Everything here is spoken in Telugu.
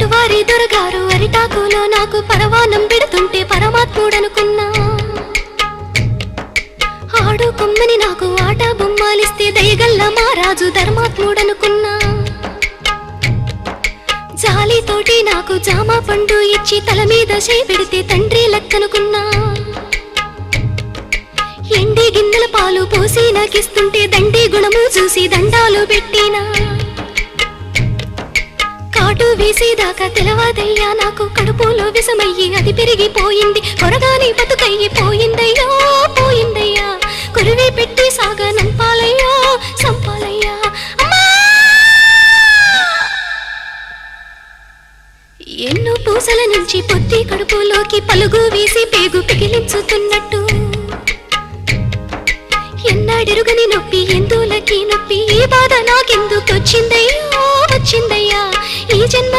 పటువారి దొరగారు అరిటాకులో నాకు పరవానం పెడుతుంటే పరమాత్ముడనుకున్నా. ఆడు కొమ్మని నాకు ఆట బొమ్మాలిస్తే దయగల్ల మా రాజు ధర్మాత్ముడనుకున్నా. జాలితోటి నాకు జామ పండు ఇచ్చి తల మీద చేయి పెడితే తండ్రి లెక్కనుకున్నా. ఎండి గిన్నెల పాలు పోసి నాకిస్తుంటే దండి గుణము చూసి దండాలు పెట్టినా. కాటు వేసేదాకా తెలవాదయ్యా నాకు కడుపులో విషమయ్యి అది పెరిగిపోయింది. కొరగాని బతుకయ్యి పోయిందయ్యో పోయిందయ్యా. కొరివి పెట్టి సాగా నంపాలయ్యో సంపాలయ్యా. ఎన్నో పూసల నుంచి పొత్తి కడుపులోకి పలుగు వేసి పేగు పిగిలించుతున్నట్టు. ఎన్నాడెరుగని నొప్పి ఎందులకి నొప్పి ఈ బాధ నాకెందుకొచ్చిందయ్యో వచ్చిందయ్యా. ఈ జన్మ